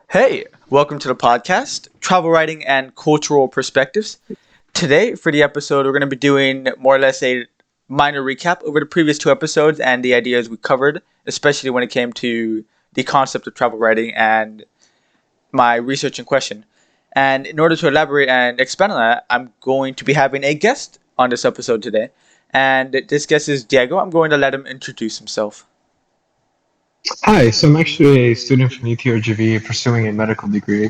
Hey, welcome to the podcast, Travel Writing and Cultural Perspectives. Today, for the episode, we're going to be doing more or less a minor recap over the previous two episodes and the ideas we covered, especially when it came to the concept of travel writing and my research in question. And in order to elaborate and expand on that, I'm going to be having a guest on this episode today. And this guest is Diego. I'm going to let him introduce himself. Hi, so I'm actually a student from UTRGV pursuing a medical degree.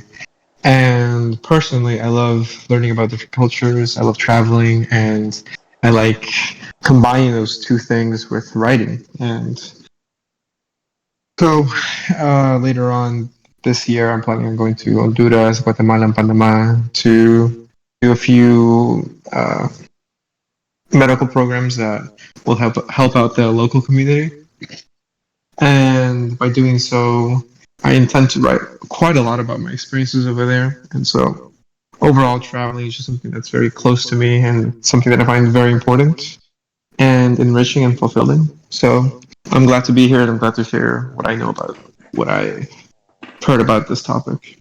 And personally, I love learning about different cultures. I love traveling, and I like combining those two things with writing. And so later on this year, I'm planning on going to Honduras, Guatemala, and Panama to do a few medical programs that will help out the local community. And by doing so, I intend to write quite a lot about my experiences over there. And so, overall, traveling is just something that's very close to me and something that I find very important and enriching and fulfilling. So, I'm glad to be here and I'm glad to share what I know about what I heard about this topic.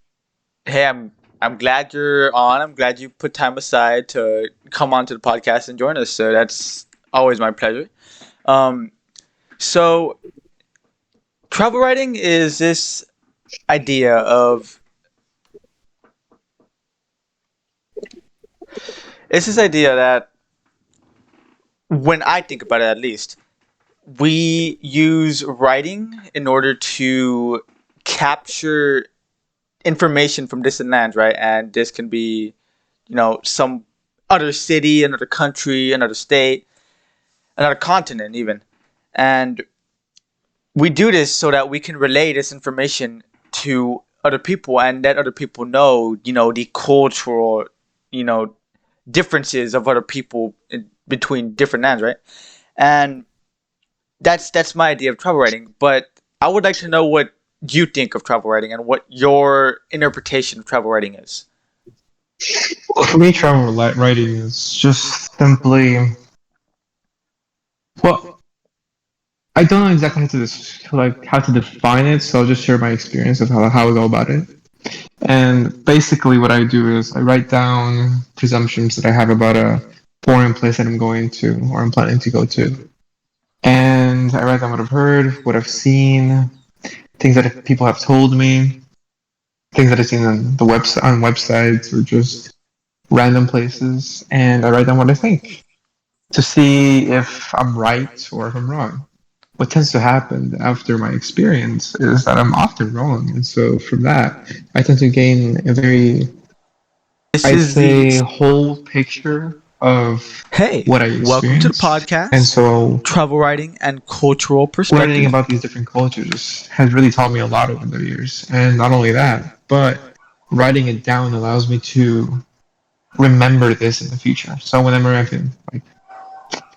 Hey, I'm glad you're on. I'm glad you put time aside to come onto the podcast and join us. So that's always my pleasure. Um, so travel writing is this idea of it's this idea that when I think about it, at least, we use writing in order to capture information from distant lands, right? And this can be, some other city, another country, another state, another continent, even. And we do this so that we can relay this information to other people and let other people know, the cultural, you know, differences of other people between different lands, right? And that's my idea of travel writing. But I would like to know what you think of travel writing and what your interpretation of travel writing is. Well, for me, writing is just simply, well, I don't know exactly how to define it, so I'll just share my experience of how I go about it. And basically, what I do is I write down presumptions that I have about a foreign place that I'm going to or I'm planning to go to. And I write down what I've heard, what I've seen, things that people have told me, things that I've seen on on websites or just random places, and I write down what I think to see if I'm right or if I'm wrong. What tends to happen after my experience is that I'm often wrong, and so from that, I tend to gain a very, This I'd is the say, whole picture of Hey, what I welcome to the experienced. And podcast, so Travel Writing and Cultural learning Perspectives. about these different cultures has really taught me a lot over the years. And not only that, but writing it down allows me to remember this in the future. So whenever I feel like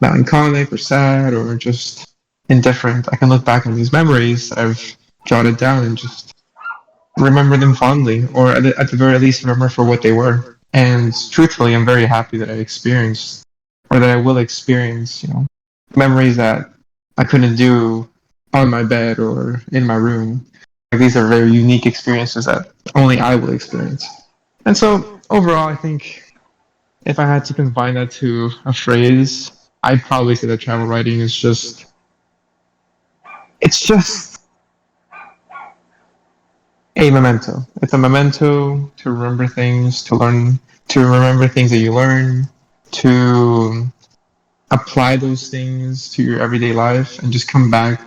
melancholic or sad or just indifferent, I can look back on these memories that I've jotted down and just remember them fondly, or at the very least, remember for what they were. And truthfully, I'm very happy that I experienced, or that I will experience, memories that I couldn't do on my bed or in my room. Like, these are very unique experiences that only I will experience. And so, overall, I think if I had to confine that to a phrase, I'd probably say that travel writing is it's just a memento. It's a memento to remember things, to remember things that you learn, to apply those things to your everyday life, and just come back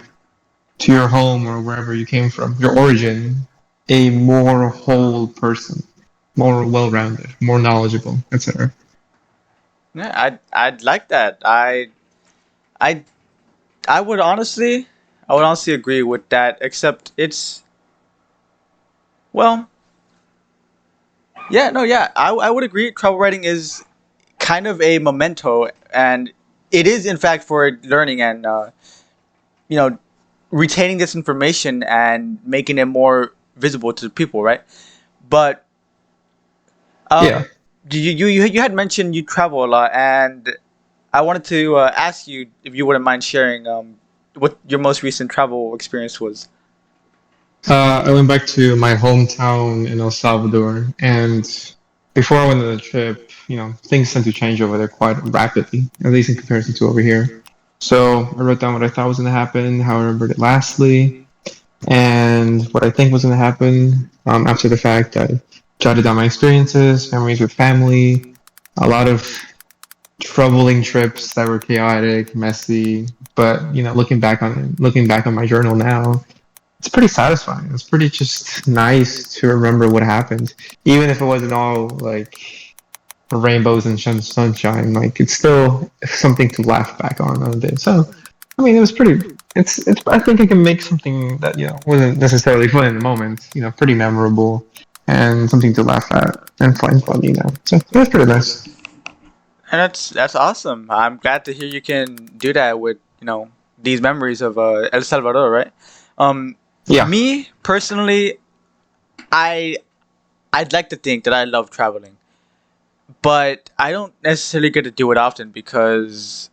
to your home or wherever you came from, your origin, a more whole person, more well-rounded, more knowledgeable, etc. Yeah, I'd like that. I I would honestly agree with that. Except it's well, yeah, no, yeah, I would agree. Travel writing is kind of a memento, and it is in fact for learning and you know retaining this information and making it more visible to the people, right? But Yeah. um, you had mentioned you travel a lot, and I wanted to ask you if you wouldn't mind sharing what your most recent travel experience was. I went back to my hometown in El Salvador, and before I went on the trip, things tend to change over there quite rapidly, at least in comparison to over here. So I wrote down what I thought was going to happen, how I remembered it lastly, and what I think was going to happen after the fact. I jotted down my experiences, memories with family, a lot of troubling trips that were chaotic, messy. But looking back on my journal now, it's pretty satisfying. It's pretty just nice to remember what happened, even if it wasn't all like rainbows and sunshine. Like it's still something to laugh back on a day. So, I mean, it was pretty. It's. I think I can make something that wasn't necessarily fun in the moment. Pretty memorable and something to laugh at and find funny. So it was pretty nice. And that's awesome. I'm glad to hear you can do that with these memories of El Salvador, right? Um, Yeah. Me personally, I I'd like to think that I love traveling, but I don't necessarily get to do it often because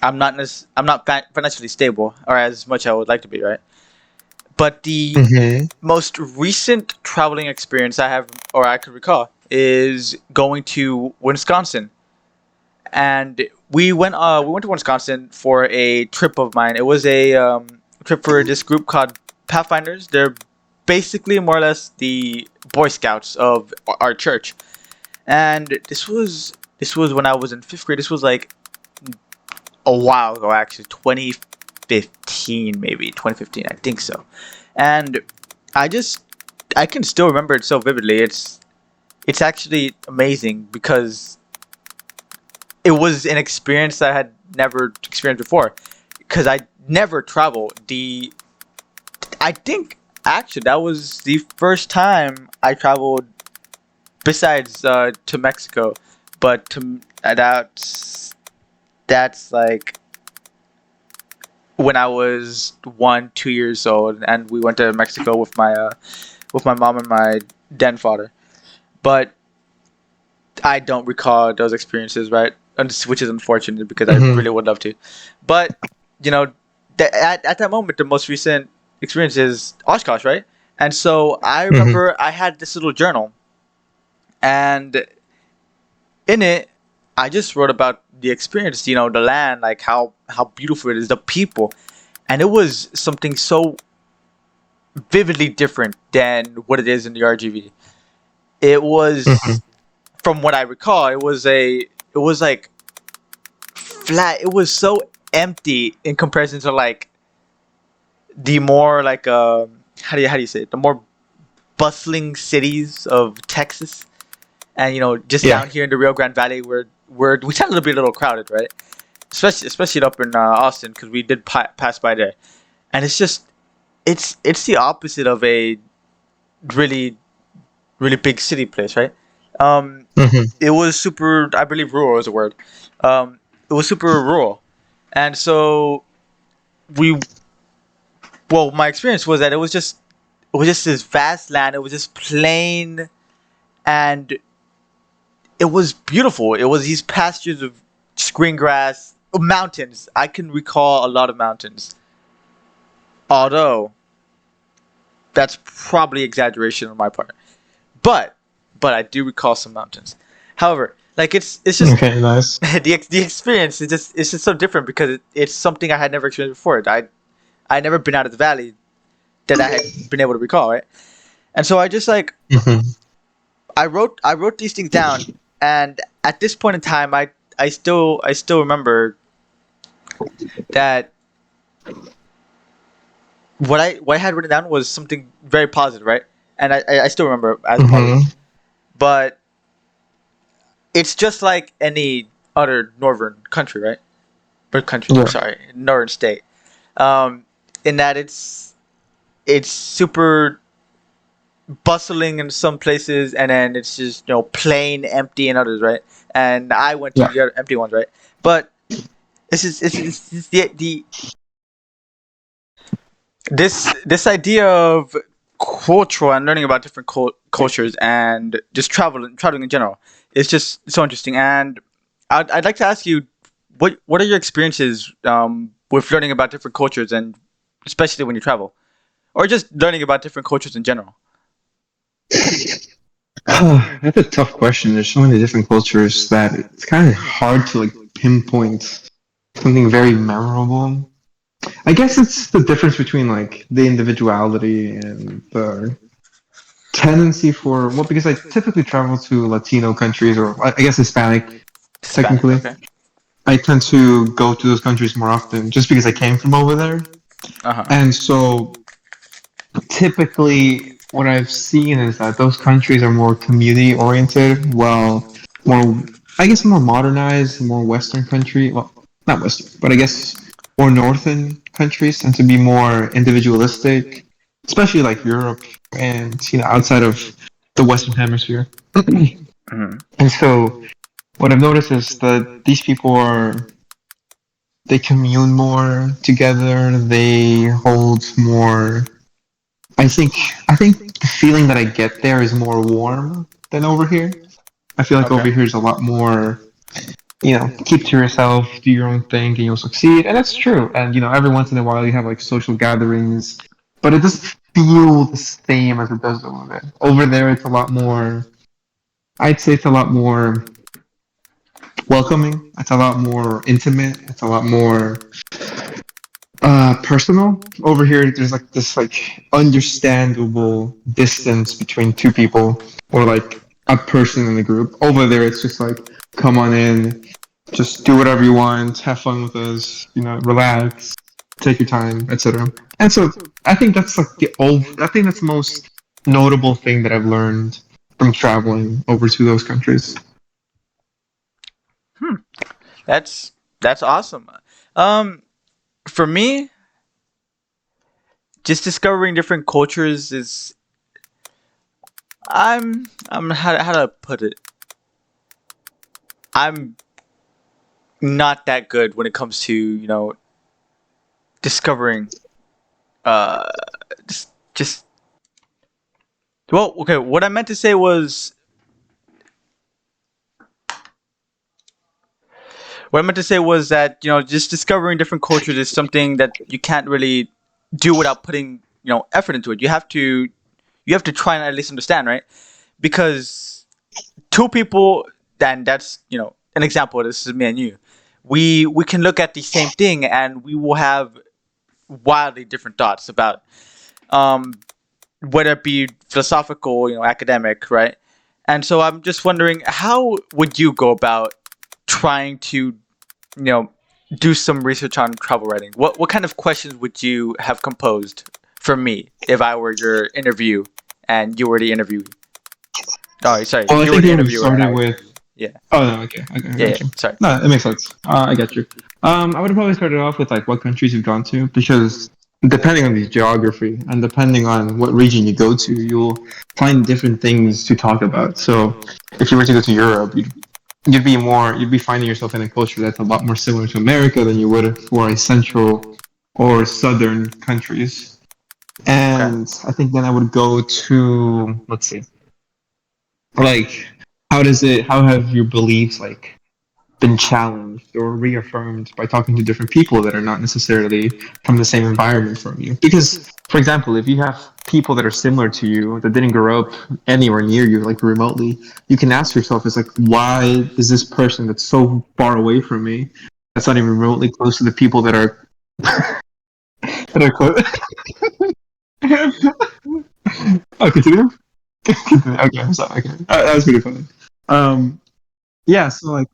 I'm not financially stable or as much I would like to be, right? But the Hmm. most recent traveling experience I have or I could recall is going to Wisconsin, and we went to Wisconsin for a trip of mine. It was a trip for this group called Pathfinders. They're basically more or less the Boy Scouts of our church, and this was when I was in fifth grade. This was like a while ago, actually, 2015, maybe 2015, I think so. And I just I can still remember it so vividly. It's actually amazing because it was an experience I had never experienced before. Because I never traveled. The I think actually that was the first time I traveled besides to Mexico, but that's like when I was 1, 2 years old, and we went to Mexico with my mom and my then father. But I don't recall those experiences, right? Which is unfortunate because I Hmm. really would love to. But you know, at that moment, the most recent experience is Oshkosh, right? And so I Hmm. remember I had this little journal, and in it, I just wrote about the experience, the land, like how beautiful it is, the people, and it was something so vividly different than what it is in the RGV. It Hmm. was, from what I recall, it was like flat. It was so empty in comparison to like the more like how do you say it? The more bustling cities of Texas, and just Yeah. down here in the Rio Grande Valley, where we tend to be a little crowded, right? Especially up in Austin because we did pass by there, and it's just it's the opposite of a really really big city place, right? Um, Hmm. it was super. I believe rural is a word. It was super rural, and so we. Well, my experience was that it was just this vast land. It was just plain, and it was beautiful. It was these pastures of green grass, mountains. I can recall a lot of mountains, although that's probably exaggeration on my part. But I do recall some mountains. However, like it's just Okay. Nice. the experience is just it's just so different because it's something I had never experienced before. I never been out of the valley that I had been able to recall, right? And so I just like Hmm. I wrote these things down, and at this point in time, I still remember that what I had written down was something very positive, right? And I still remember as positive, Hmm. but it's just like any other northern country, right? Or country, Yeah. sorry, northern state. Um, in that it's super bustling in some places, and then it's just plain empty in others, right? And I went to Yeah. the other empty ones, right? But it's the this idea of cultural and learning about different cultures and just traveling in general is just so interesting. And I'd like to ask you, what are your experiences with learning about different cultures, and especially when you travel? or just learning about different cultures in general? That's a tough question. There's so many different cultures that it's kind of hard to like pinpoint something very memorable. I guess it's the difference between like the individuality and the tendency for well, because I typically travel to Latino countries or I guess Hispanic Hispanic, technically. okay. I tend to go to those countries more often just because I came from over there. Uh huh. And so typically what I've seen is that those countries are more community oriented, while more, I guess, more modernized, more Western country, well, not Western, but I guess more Northern countries tend to be more individualistic, especially like Europe and outside of the Western Hemisphere. Hmm. And so what I've noticed is that these people they commune more together, they hold more I think the feeling that I get there is more warm than over here. I feel like over Okay. here is a lot more, keep to yourself, do your own thing, and you'll succeed. And that's true. And every once in a while you have like social gatherings, but it doesn't feel the same as it does over there. Over there, it's a lot more. I'd say it's a lot more welcoming. It's a lot more intimate. It's a lot more personal. Over here there's like this like understandable distance between two people or like a person in the group. Over there it's just like come on in, just do whatever you want, have fun with us, relax, take your time, etc. And so I think that's like I think that's the most notable thing that I've learned from traveling over to those countries. Hmm. That's awesome. Um, for me, just discovering different cultures is I'm how to put it. I'm not that good when it comes to discovering uh just well, okay, what I meant to say was what I meant to say was that just discovering different cultures is something that you can't really do without putting effort into it. You have to try and at least understand, right? Because two people, then that's an example. This is me and you. We can look at the same thing and we will have wildly different thoughts about um, whether it be philosophical, academic, right? And so I'm just wondering, how would you go about trying to, do some research on travel writing? What kind of questions would you have composed for me if I were your interview and you were the interviewee? Oh, sorry, Well, I you were think the it would have interviewer and I started was the with. interview. Yeah, Oh no, okay, I yeah, yeah. got you. Sorry. No, it makes sense. I got you. I would have probably started off with like what countries you've gone to, because depending on the geography and depending on what region you go to, you'll find different things to talk about. So, if you were to go to Europe, you'd be finding yourself in a culture that's a lot more similar to America than you would for a central or southern countries. Okay. And I think then I would go to, let's see, like how have your beliefs like been challenged or reaffirmed by talking to different people that are not necessarily from the same environment from you. Because, for example, if you have people that are similar to you that didn't grow up anywhere near you, like remotely, you can ask yourself, it's like, why is this person that's so far away from me, that's not even remotely close to the people that are that are close? Oh, continue. Okay, I'm sorry. Okay, that was pretty funny. Um, yeah. So like,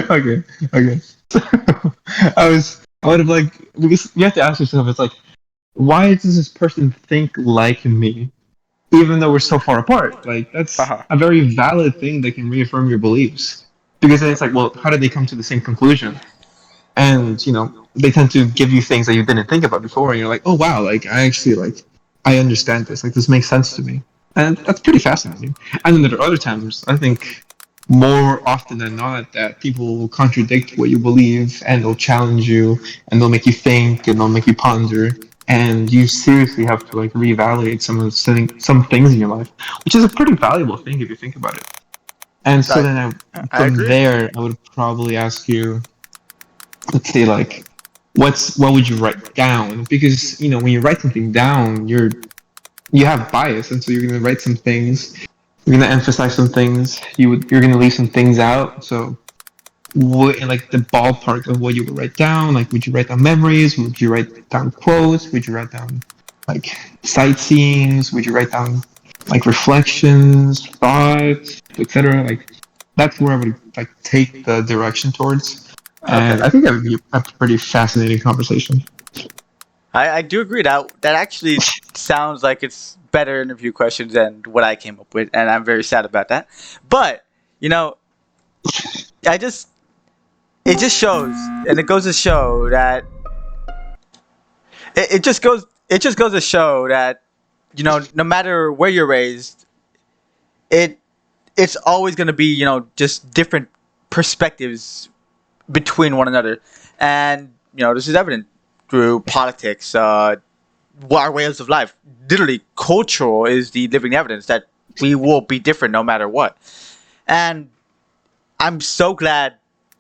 okay, okay. So I would have like, because you have to ask yourself, it's like, why does this person think like me, even though we're so far apart? Like, Uh that's huh. a very valid thing that can reaffirm your beliefs. Because then it's like, well, how did they come to the same conclusion? And they tend to give you things that you didn't think about before, and you're like, oh wow, like I actually like I understand this. Like this makes sense to me, and that's pretty fascinating. And then there are other times I think more often than not that people will contradict what you believe and they'll challenge you and they'll make you think and they'll make you ponder, and you seriously have to like reevaluate some things in your life, which is a pretty valuable thing if you think about it. And so I then I from agree. there I would probably ask you, let's say like, what would you write down? Because when you write something down, you have bias, and so you're going to write some things. You're going to emphasize some things. You're going to leave some things out. So what, like the ballpark of what you would write down? Like, would you write down memories? Would you write down quotes? Would you write down like sightseeings? Would you write down like reflections, thoughts, etc.? Like, that's where I would like take the direction towards. And Okay. I think that would be a pretty fascinating conversation. I do agree that actually sounds like it's better interview questions than what I came up with, and I'm very sad about that. But you know, I just it just shows, and it goes to show that it just goes to show that no matter where you're raised, it it's always going to be just different perspectives between one another, and this is evident through politics, our ways of life. Literally, cultural is the living evidence that we will be different no matter what. And I'm so glad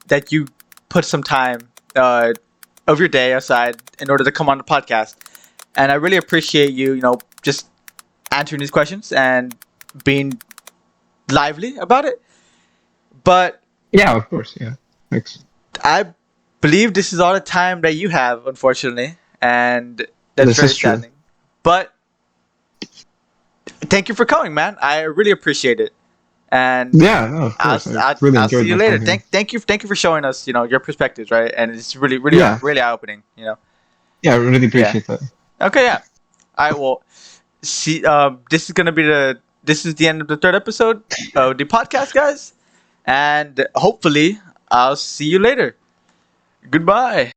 that you put some time of your day aside in order to come on the podcast. And I really appreciate you, just answering these questions and being lively about it. But Yeah, of course. Yeah. Thanks. I believe this is all the time that you have, unfortunately, and that's This very is true. saddening. But thank you for coming, man. I really appreciate it, and Yeah, no, of course. I really I'll see enjoyed you my later. time here. Thank you for showing us, your perspectives, right? And it's Yeah, really eye opening. yeah, I really Yeah. appreciate that. Okay. Yeah. All right. Well, see. This is the end of the third episode of the podcast, guys, and hopefully I'll see you later. Goodbye.